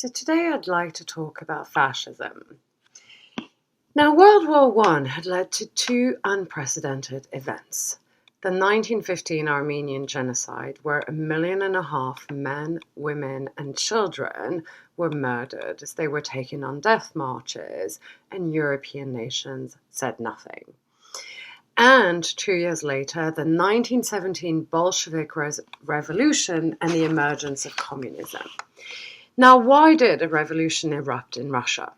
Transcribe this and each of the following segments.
So today I'd like to talk about fascism. Now, World War I had led to two unprecedented events. The 1915 Armenian genocide, where 1.5 million men, women, and children were murdered as they were taken on death marches, and European nations said nothing. And 2 years later, the 1917 Bolshevik Revolution and the emergence of communism. Now, why did a revolution erupt in Russia?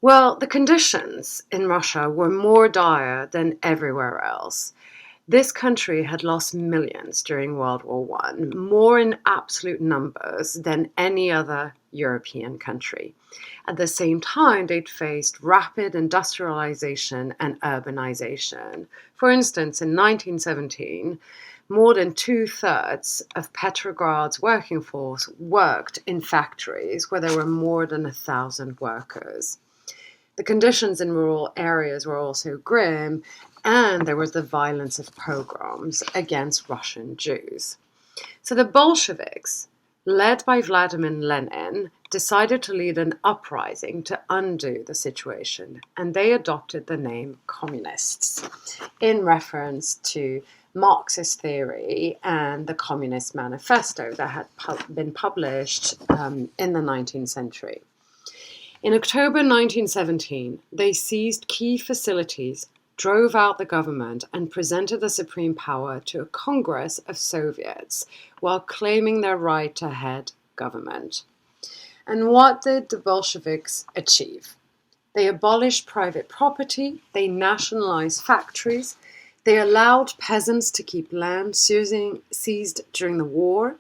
Well, the conditions in Russia were more dire than everywhere else. This country had lost millions during World War I, more in absolute numbers than any other European country. At the same time, they'd faced rapid industrialization and urbanization. For instance, in 1917, more than 2/3 of Petrograd's working force worked in factories where there were more than 1,000 workers. The conditions in rural areas were also grim, and there was the violence of pogroms against Russian Jews. So the Bolsheviks, led by Vladimir Lenin, decided to lead an uprising to undo the situation, and they adopted the name Communists in reference to Marxist theory and the Communist Manifesto that had been published in the 19th century. In October 1917, they seized key facilities, drove out the government, and presented the supreme power to a Congress of Soviets while claiming their right to head government. And what did the Bolsheviks achieve? They abolished private property, they nationalized factories, they allowed peasants to keep land seized during the war,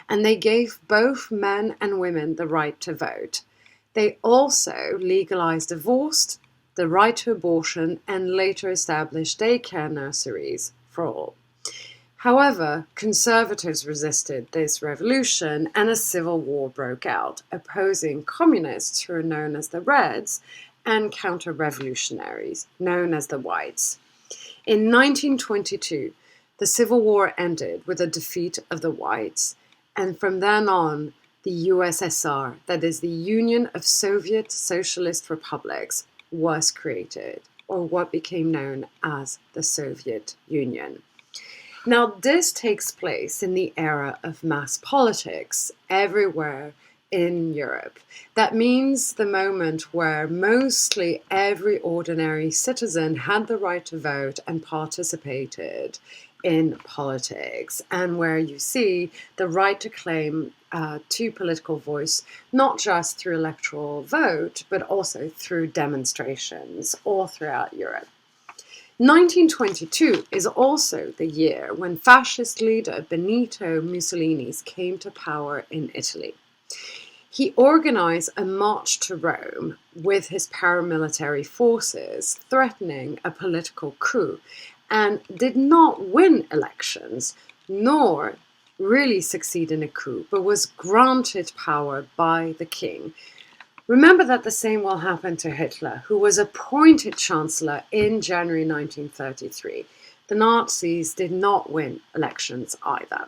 and they gave both men and women the right to vote. They also legalized divorce, the right to abortion, and later established daycare nurseries for all. However, conservatives resisted this revolution, and a civil war broke out, opposing communists who were known as the Reds and counter-revolutionaries, known as the Whites. In 1922, the Civil War ended with a defeat of the Whites, and from then on, the USSR, that is the Union of Soviet Socialist Republics, was created, or what became known as the Soviet Union. Now, this takes place in the era of mass politics everywhere in Europe. That means the moment where mostly every ordinary citizen had the right to vote and participated in politics, and where you see the right to claim to political voice, not just through electoral vote, but also through demonstrations all throughout Europe. 1922 is also the year when fascist leader Benito Mussolini came to power in Italy. He organized a march to Rome with his paramilitary forces, threatening a political coup, and did not win elections, nor really succeed in a coup, but was granted power by the king. Remember that the same will happen to Hitler, who was appointed chancellor in January 1933. The Nazis did not win elections either.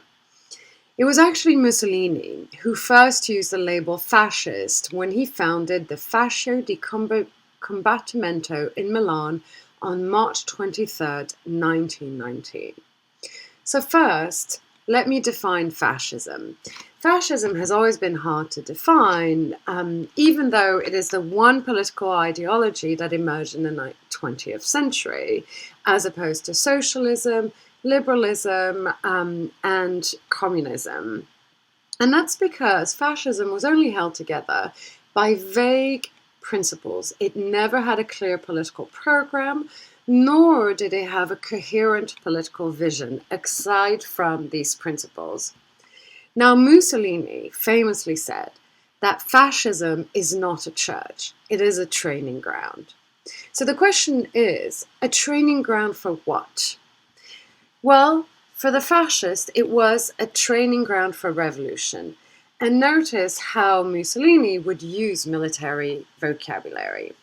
It was actually Mussolini who first used the label fascist when he founded the Fascio di Combattimento in Milan on March 23, 1919. So first, let me define fascism. Fascism has always been hard to define, even though it is the one political ideology that emerged in the 20th century, as opposed to socialism, liberalism, and communism. And that's because fascism was only held together by vague principles. It never had a clear political program, nor did it have a coherent political vision aside from these principles. Now, Mussolini famously said that fascism is not a church, it is a training ground. So the question is, a training ground for what? Well, for the fascists, it was a training ground for revolution. And notice how Mussolini would use military vocabulary.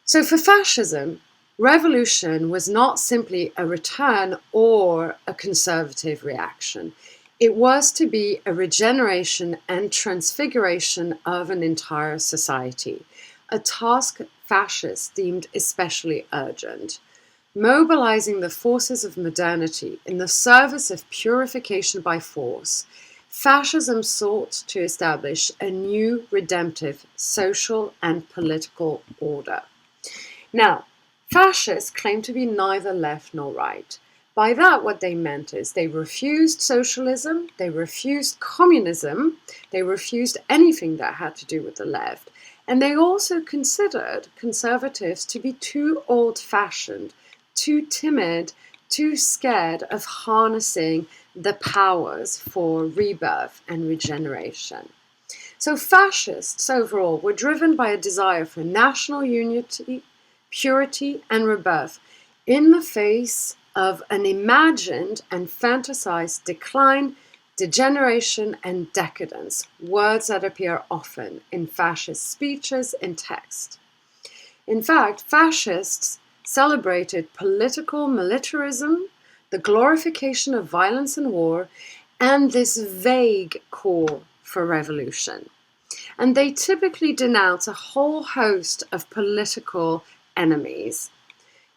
So for fascism, revolution was not simply a return or a conservative reaction. It was to be a regeneration and transfiguration of an entire society, a task fascists deemed especially urgent. Mobilizing the forces of modernity in the service of purification by force, fascism sought to establish a new redemptive social and political order. Now, fascists claim to be neither left nor right. By that, what they meant is they refused socialism, they refused communism, they refused anything that had to do with the left, and they also considered conservatives to be too old-fashioned, too timid, too scared of harnessing the powers for rebirth and regeneration. So fascists overall were driven by a desire for national unity, purity, and rebirth in the face of an imagined and fantasized decline, degeneration, and decadence, words that appear often in fascist speeches and text. In fact, fascists celebrated political militarism, the glorification of violence and war, and this vague call for revolution. And they typically denounce a whole host of political enemies.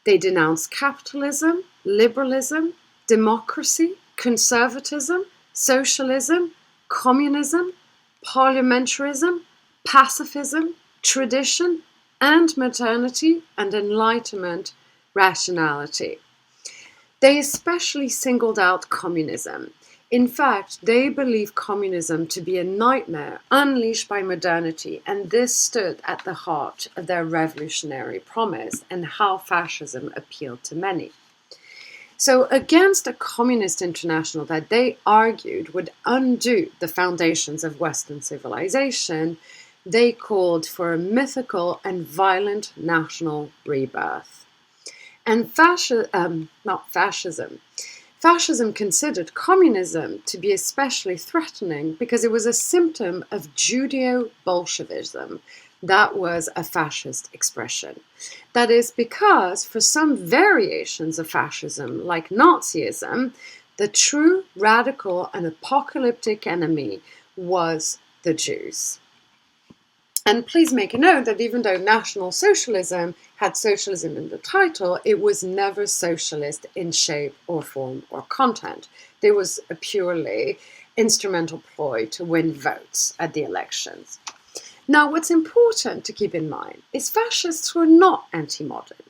They denounce capitalism, liberalism, democracy, conservatism, socialism, communism, parliamentarism, pacifism, tradition, and modernity and Enlightenment rationality. They especially singled out communism. In fact, they believed communism to be a nightmare unleashed by modernity, and this stood at the heart of their revolutionary promise and how fascism appealed to many. So against a communist international that they argued would undo the foundations of Western civilization, they called for a mythical and violent national rebirth. And fascism considered communism to be especially threatening because it was a symptom of Judeo-Bolshevism. That was a fascist expression. That is because for some variations of fascism, like Nazism, the true radical and apocalyptic enemy was the Jews. And please make a note that even though National Socialism had socialism in the title, it was never socialist in shape or form or content. There was a purely instrumental ploy to win votes at the elections. Now, what's important to keep in mind is fascists were not anti-modern.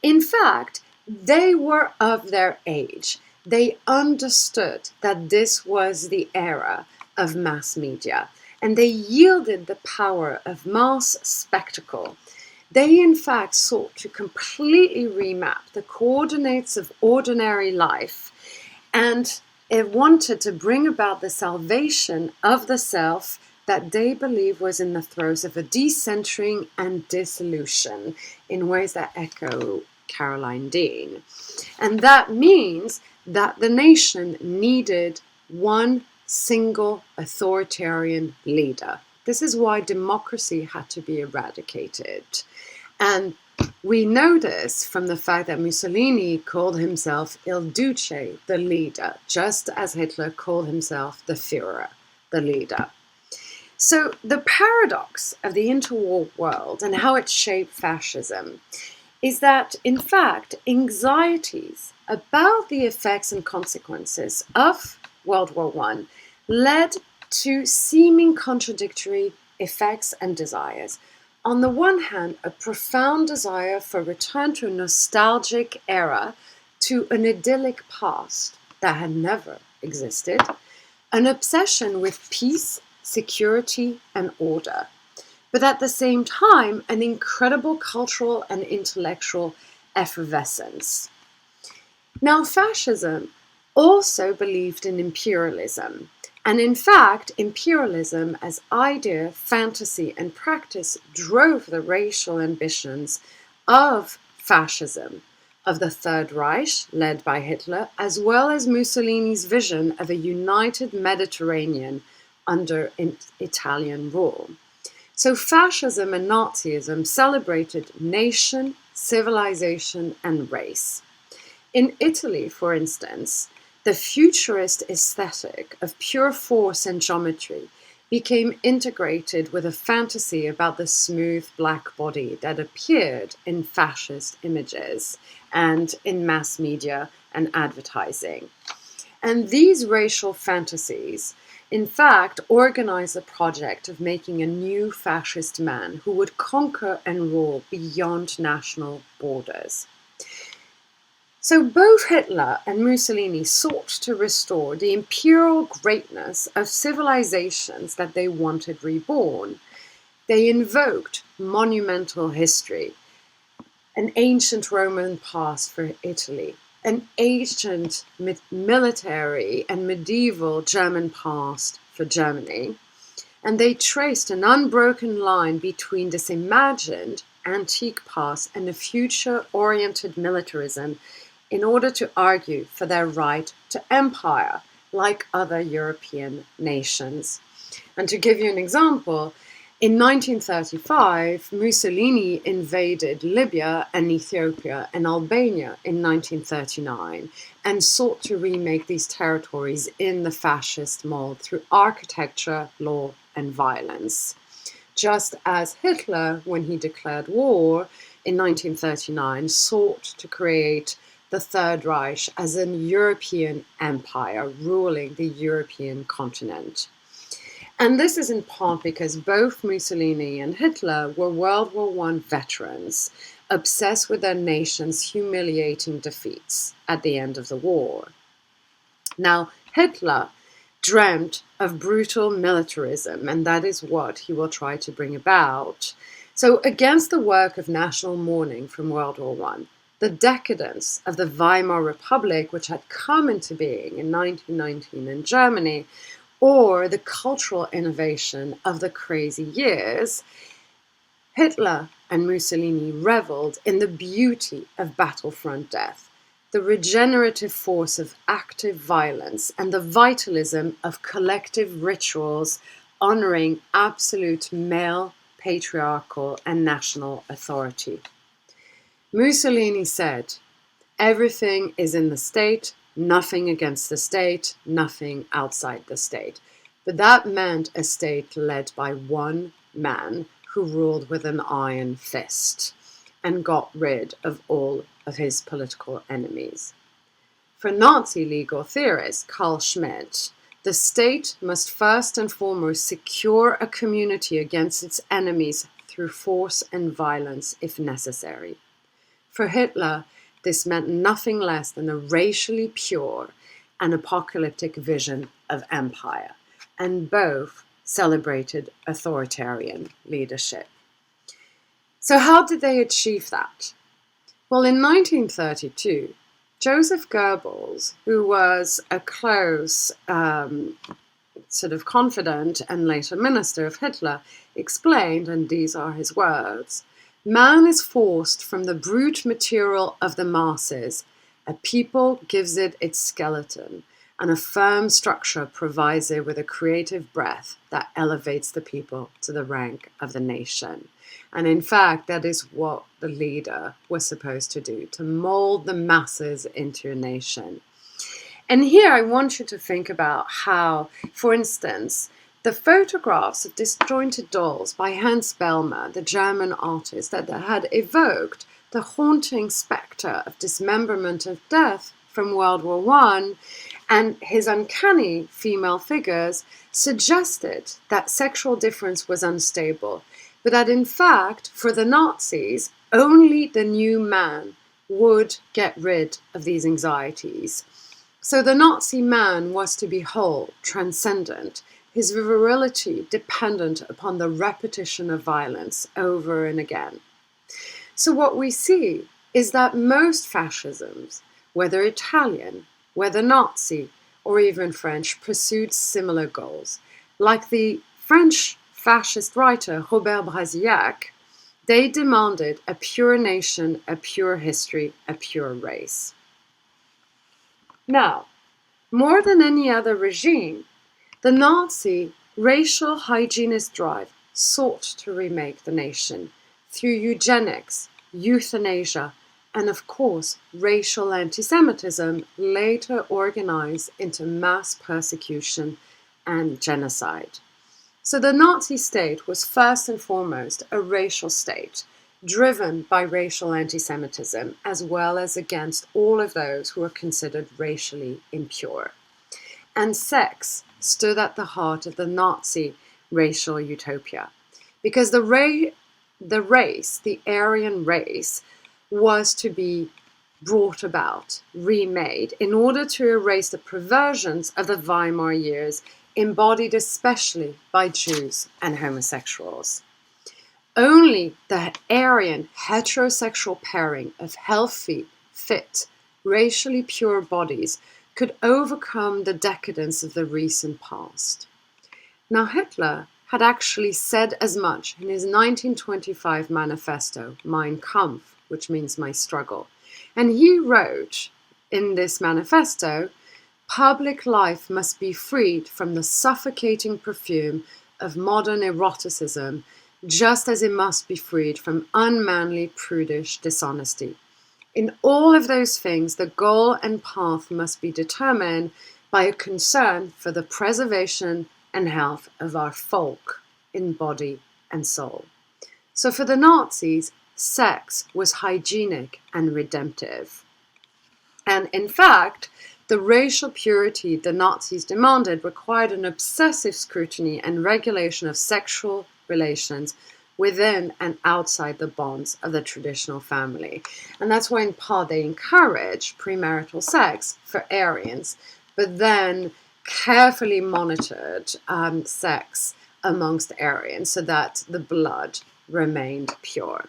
In fact, they were of their age. They understood that this was the era of mass media, and they yielded the power of mass spectacle. They, in fact, sought to completely remap the coordinates of ordinary life, and it wanted to bring about the salvation of the self that they believed was in the throes of a decentering and dissolution in ways that echo Caroline Dean. And that means that the nation needed one single authoritarian leader. This is why democracy had to be eradicated. And we know this from the fact that Mussolini called himself Il Duce, the leader, just as Hitler called himself the Führer, the leader. So the paradox of the interwar world and how it shaped fascism is that, in fact, anxieties about the effects and consequences of World War I led to seeming contradictory effects and desires. On the one hand, a profound desire for return to a nostalgic era, to an idyllic past that had never existed, an obsession with peace, security, and order, but at the same time, an incredible cultural and intellectual effervescence. Now, fascism also believed in imperialism, and in fact, imperialism as idea, fantasy, and practice drove the racial ambitions of fascism, of the Third Reich, led by Hitler, as well as Mussolini's vision of a united Mediterranean under Italian rule. So fascism and Nazism celebrated nation, civilization, and race. In Italy, for instance, the futurist aesthetic of pure force and geometry became integrated with a fantasy about the smooth black body that appeared in fascist images and in mass media and advertising. And these racial fantasies, in fact, organized a project of making a new fascist man who would conquer and rule beyond national borders. So both Hitler and Mussolini sought to restore the imperial greatness of civilizations that they wanted reborn. They invoked monumental history, an ancient Roman past for Italy, an ancient military and medieval German past for Germany, and they traced an unbroken line between this imagined antique past and a future-oriented militarism in order to argue for their right to empire, like other European nations. And to give you an example, in 1935, Mussolini invaded Libya and Ethiopia and Albania in 1939 and sought to remake these territories in the fascist mold through architecture, law, and violence. Just as Hitler, when he declared war in 1939, sought to create the Third Reich as an European empire ruling the European continent. And this is in part because both Mussolini and Hitler were World War I veterans, obsessed with their nation's humiliating defeats at the end of the war. Now, Hitler dreamt of brutal militarism, and that is what he will try to bring about. So, against the work of national mourning from World War I, the decadence of the Weimar Republic, which had come into being in 1919 in Germany, or the cultural innovation of the crazy years, Hitler and Mussolini reveled in the beauty of battlefront death, the regenerative force of active violence, and the vitalism of collective rituals honoring absolute male, patriarchal, and national authority. Mussolini said, "Everything is in the state, nothing against the state, nothing outside the state." But that meant a state led by one man who ruled with an iron fist and got rid of all of his political enemies. For Nazi legal theorist Carl Schmitt, the state must first and foremost secure a community against its enemies through force and violence if necessary. For Hitler, this meant nothing less than a racially pure and apocalyptic vision of empire, and both celebrated authoritarian leadership. So how did they achieve that? Well, in 1932, Joseph Goebbels, who was a close sort of confidant and later minister of Hitler, explained, and these are his words, "Man is forced from the brute material of the masses. A people gives it its skeleton, and a firm structure provides it with a creative breath that elevates the people to the rank of the nation." And in fact, that is what the leader was supposed to do, to mold the masses into a nation. And here I want you to think about how, for instance, the photographs of disjointed dolls by Hans Bellmer, the German artist that had evoked the haunting spectre of dismemberment of death from World War I, and his uncanny female figures suggested that sexual difference was unstable, but that in fact, for the Nazis, only the new man would get rid of these anxieties. So the Nazi man was to be whole, transcendent, his virility dependent upon the repetition of violence over and again. So what we see is that most fascisms, whether Italian, whether Nazi, or even French, pursued similar goals. Like the French fascist writer Robert Brasillac, they demanded a pure nation, a pure history, a pure race. Now, more than any other regime, the Nazi racial hygienist drive sought to remake the nation through eugenics, euthanasia, and of course, racial anti-Semitism later organized into mass persecution and genocide. So the Nazi state was first and foremost a racial state, driven by racial anti-Semitism, as well as against all of those who were considered racially impure. And sex stood at the heart of the Nazi racial utopia, because the race, the Aryan race, was to be brought about, remade, in order to erase the perversions of the Weimar years, embodied especially by Jews and homosexuals. Only the Aryan heterosexual pairing of healthy, fit, racially pure bodies could overcome the decadence of the recent past. Now, Hitler had actually said as much in his 1925 manifesto, Mein Kampf, which means my struggle. And he wrote in this manifesto, public life must be freed from the suffocating perfume of modern eroticism, just as it must be freed from unmanly, prudish dishonesty. In all of those things, the goal and path must be determined by a concern for the preservation and health of our folk in body and soul. So for the Nazis, sex was hygienic and redemptive. And in fact, the racial purity the Nazis demanded required an obsessive scrutiny and regulation of sexual relations within and outside the bonds of the traditional family. And that's why in part they encouraged premarital sex for Aryans, but then carefully monitored sex amongst Aryans so that the blood remained pure.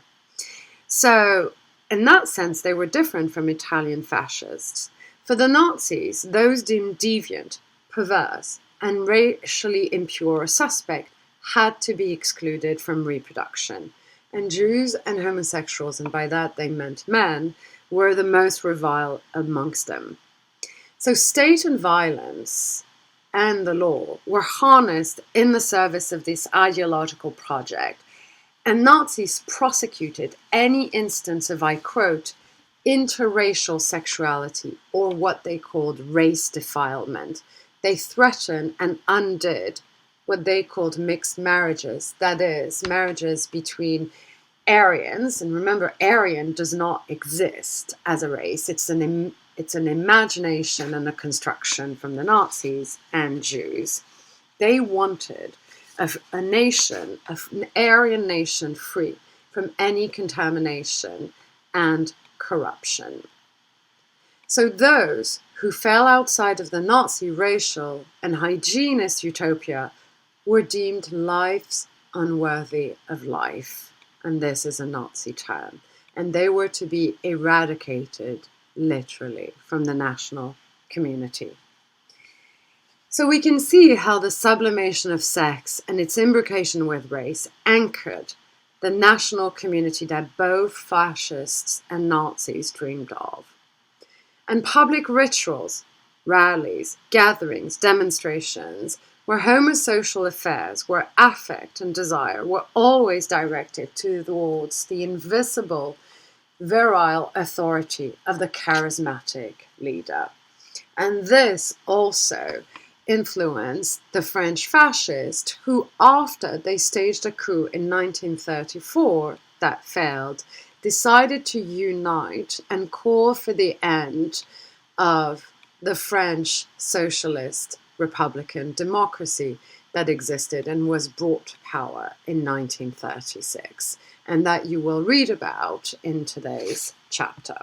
So in that sense, they were different from Italian fascists. For the Nazis, those deemed deviant, perverse, and racially impure or suspect had to be excluded from reproduction. And Jews and homosexuals, and by that they meant men, were the most reviled amongst them. So state and violence and the law were harnessed in the service of this ideological project. And Nazis prosecuted any instance of, I quote, interracial sexuality, or what they called race defilement. They threatened and undid what they called mixed marriages, that is, marriages between Aryans, and remember, Aryan does not exist as a race, it's an imagination and a construction from the Nazis and Jews. They wanted a nation, an Aryan nation free from any contamination and corruption. So those who fell outside of the Nazi racial and hygienist utopia were deemed lives unworthy of life. And this is a Nazi term. And they were to be eradicated, literally, from the national community. So we can see how the sublimation of sex and its imbrication with race anchored the national community that both fascists and Nazis dreamed of. And public rituals, rallies, gatherings, demonstrations, where homosocial affairs, where affect and desire were always directed towards the invisible, virile authority of the charismatic leader. And this also influenced the French fascists, who, after they staged a coup in 1934 that failed, decided to unite and call for the end of the French socialist republican democracy that existed and was brought to power in 1936, and that you will read about in today's chapter.